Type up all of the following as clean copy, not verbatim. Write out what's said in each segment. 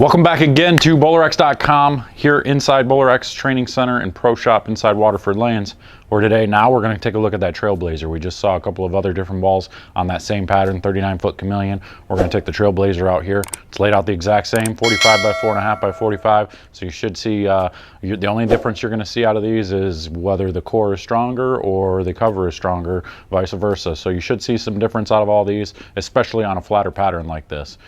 Welcome back again to BowlerX.com, here inside BowlerX Training Center and Pro Shop inside Waterford Lanes, where today now we're going to take a look at that Trailblazer. We just saw a couple of other different balls on that same pattern, 39-foot chameleon. We're going to take the Trailblazer out here. It's laid out the exact same, 45 by 4.5 by 45, so you should see, the only difference you're going to see out of these is whether the core is stronger or the cover is stronger, vice versa. So you should see some difference out of all these, especially on a flatter pattern like this.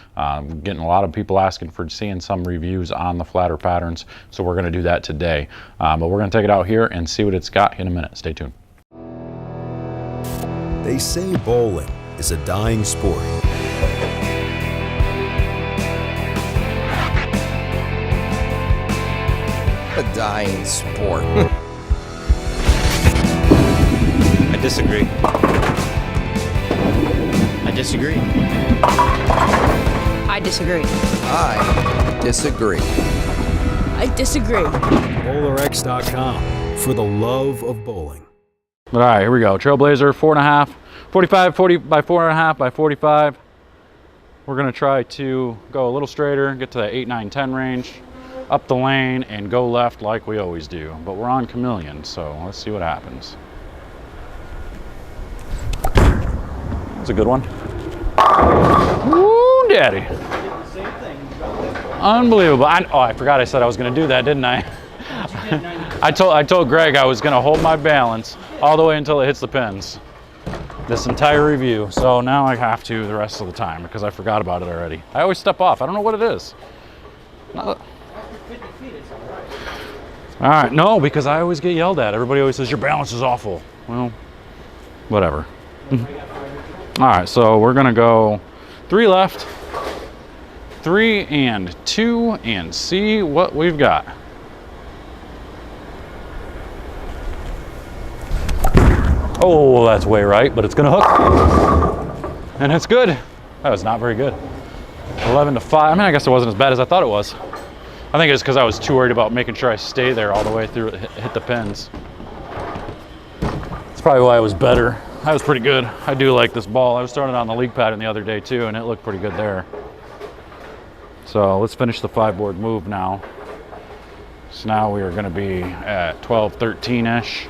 Getting a lot of people asking for seeing some reviews on the flatter patterns, so we're going to do that today. But we're going to take it out here and see what it's got in a minute. Stay tuned. They say bowling is a dying sport. A dying sport. I disagree. I disagree. I disagree. I disagree. I disagree. BowlerX.com, for the love of bowling. All right, here we go. Trailblazer, 4.5, 45, 40 by 4.5 by 45. We're gonna try to go a little straighter, get to that 8, 9, 10 range, up the lane, and go left like we always do. But we're on chameleon, so let's see what happens. That's a good one. Woo, daddy. Unbelievable. I forgot I said I was going to do that, didn't I? I told Greg I was going to hold my balance all the way until it hits the pins. This entire review. So now I have to the rest of the time because I forgot about it already. I always step off. I don't know what it is. All right. No, because I always get yelled at. Everybody always says your balance is awful. Well, whatever. All right. So we're going to go 3 left, 3 and 2, and see what we've got. Oh, that's way right, but it's gonna hook. And it's good. That was not very good. 11 to 5. I mean, I guess it wasn't as bad as I thought it was. I think it's because I was too worried about making sure I stay there all the way through, hit the pins. That's probably why it was better. That was pretty good. I do like this ball. I was throwing it on the league pattern the other day too, and it looked pretty good there. So let's finish the 5-board move now. So now we are going to be at 12, 13-ish.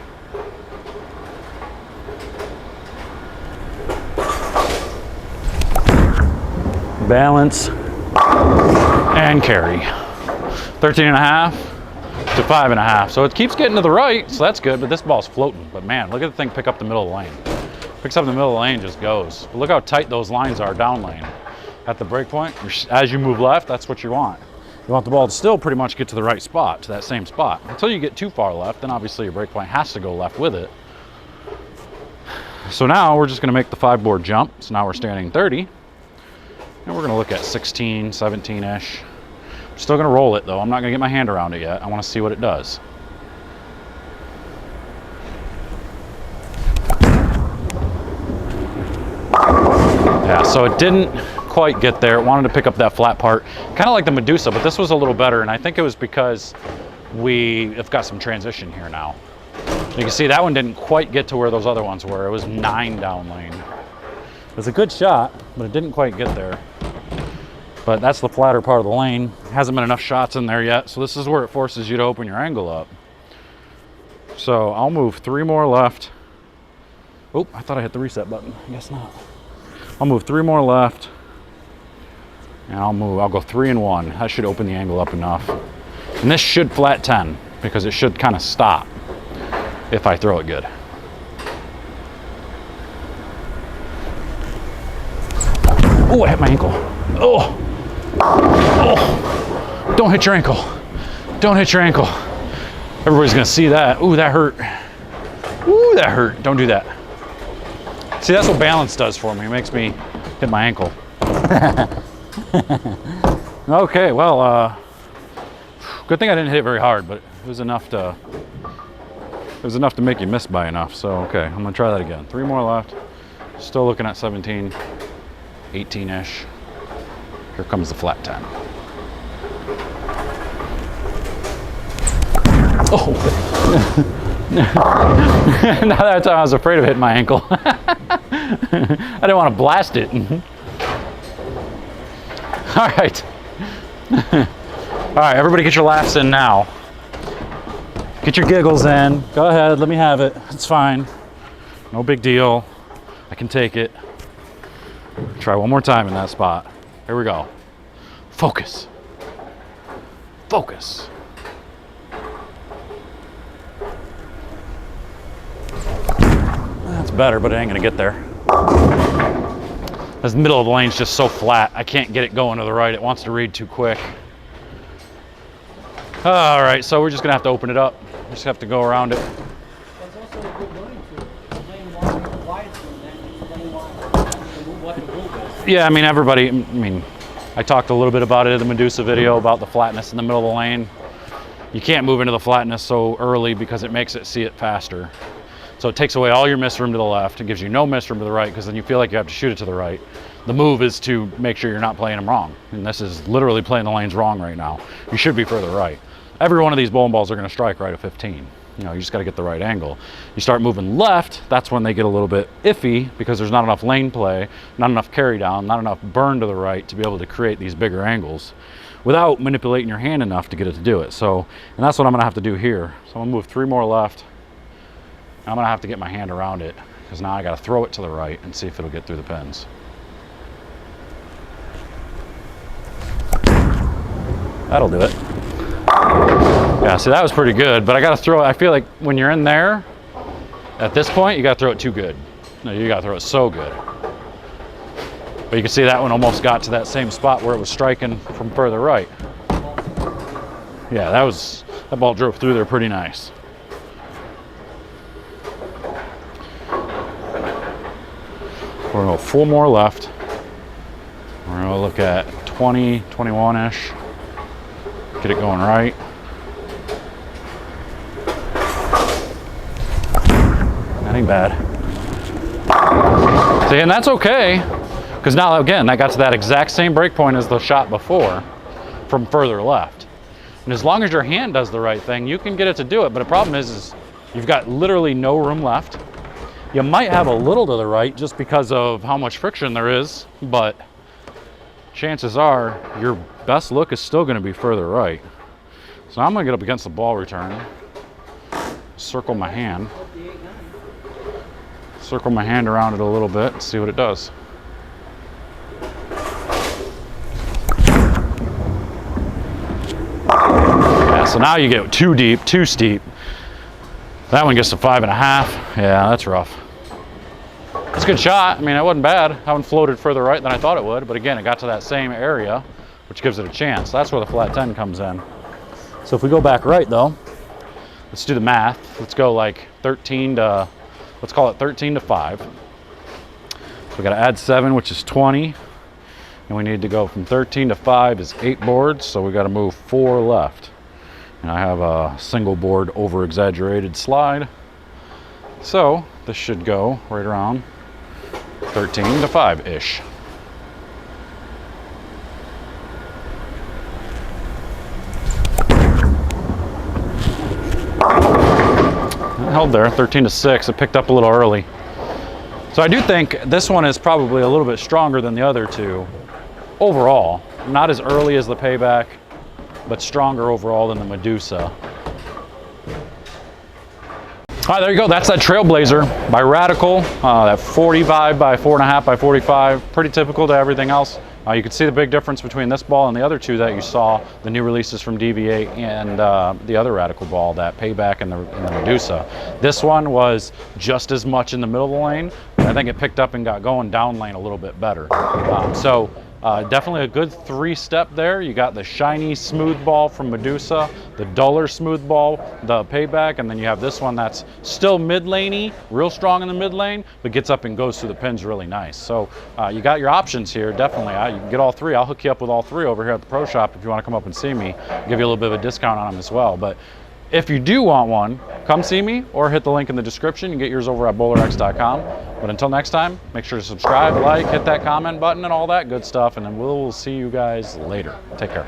Balance and carry. 13.5 to 5.5. So it keeps getting to the right, so that's good, but this ball's floating. But man, look at the thing pick up the middle of the lane. Picks up in the middle of the lane, just goes. But look how tight those lines are down lane. At the break point, as you move left, that's what you want. You want the ball to still pretty much get to the right spot, to that same spot. Until you get too far left, then obviously your break point has to go left with it. So now we're just gonna make the 5-board jump. So now we're standing 30. And we're gonna look at 16, 17-ish. I'm still gonna roll it though. I'm not gonna get my hand around it yet. I wanna see what it does. Yeah, so it didn't quite get there. It wanted to pick up that flat part, kind of like the Medusa, but this was a little better, and I think it was because we have got some transition here now. You can see that one didn't quite get to where those other ones were. It was 9 down lane. It was a good shot, but it didn't quite get there. But that's the flatter part of the lane. Hasn't been enough shots in there yet, so this is where it forces you to open your angle up. So I'll move 3 more left. Oh, I thought I hit the reset button. I guess not. I'll move 3 more left. And I'll go 3 and 1. That should open the angle up enough. And this should flat 10 because it should kind of stop if I throw it good. Oh, I hit my ankle. Oh. Oh. Don't hit your ankle. Don't hit your ankle. Everybody's gonna see that. Ooh, that hurt. Ooh, that hurt. Don't do that. See, that's what balance does for me. It makes me hit my ankle. Okay, well, good thing I didn't hit it very hard, but it was enough to make you miss by enough. So, okay, I'm gonna try that again. 3 more left. Still looking at 17, 18-ish. Here comes the flat 10. Oh. Now that time I was afraid of hitting my ankle. I didn't want to blast it. All right. All right, everybody get your laughs in now. Get your giggles in. Go ahead, let me have it. It's fine. No big deal. I can take it. Try one more time in that spot. Here we go. Focus. Focus. That's better, but it ain't gonna get there. This middle of the lane's just so flat. I can't get it going to the right. It wants to read too quick. All right, so we're just gonna have to open it up. Just have to go around it. That's also a good learning tool. Lane long, wide, and then lane long. What the move is. Yeah, I mean, everybody, I talked a little bit about it in the Medusa video about the flatness in the middle of the lane. You can't move into the flatness so early because it makes it see it faster. So it takes away all your miss room to the left. It gives you no miss room to the right because then you feel like you have to shoot it to the right. The move is to make sure you're not playing them wrong. And this is literally playing the lanes wrong right now. You should be further right. Every one of these bowling balls are going to strike right at 15. You know, you just got to get the right angle. You start moving left, that's when they get a little bit iffy because there's not enough lane play, not enough carry down, not enough burn to the right to be able to create these bigger angles without manipulating your hand enough to get it to do it. So, and that's what I'm going to have to do here. So I'm going to move 3 more left. I'm going to have to get my hand around it because now I got to throw it to the right and see if it'll get through the pins. That'll do it. Yeah, see, that was pretty good, but I got to throw it. I feel like when you're in there, at this point, you got to throw it too good. No, you got to throw it so good. But you can see that one almost got to that same spot where it was striking from further right. Yeah, that ball drove through there pretty nice. We're going to go 4 more left. We're going to look at 20, 21-ish. Get it going right. That ain't bad. See, and that's okay, because now, again, that got to that exact same break point as the shot before from further left. And as long as your hand does the right thing, you can get it to do it. But the problem is you've got literally no room left. You might have a little to the right just because of how much friction there is, but chances are your best look is still going to be further right. So I'm going to get up against the ball return, circle my hand around it a little bit and see what it does. Yeah, so now you get too deep, too steep. That one gets to 5.5. Yeah, that's rough. It's a good shot. I mean, it wasn't bad. I haven't floated further right than I thought it would, but again, it got to that same area, which gives it a chance. That's where the flat 10 comes in. So if we go back right though, let's do the math. Let's go like 13 to, let's call it 13 to 5. So we got to add 7, which is 20. And we need to go from 13 to 5 is 8 boards. So we got to move 4 left. And I have a single board over exaggerated slide. So this should go right around 13 to 5-ish. Held there, 13 to 6. It picked up a little early. So I do think this one is probably a little bit stronger than the other two overall. Not as early as the Payback, but stronger overall than the Medusa. All right, there you go. That's that Trailblazer by Radical. That 45 by 4.5 by 45. Pretty typical to everything else. You can see the big difference between this ball and the other two that you saw, the new releases from DV8 and the other Radical ball, that Payback and the Medusa. This one was just as much in the middle of the lane, but I think it picked up and got going down lane a little bit better. Definitely a good 3-step there. You got the shiny smooth ball from Medusa, the duller smooth ball, the Payback, and then you have this one that's still mid-laney, real strong in the mid lane, but gets up and goes through the pins really nice. So you got your options here, definitely. You can get all 3. I'll hook you up with all 3 over here at the Pro Shop if you want to come up and see me. I'll give you a little bit of a discount on them as well. But if you do want one, come see me or hit the link in the description. You can get yours over at BowlerX.com. But until next time, make sure to subscribe, like, hit that comment button and all that good stuff. And then we'll see you guys later. Take care.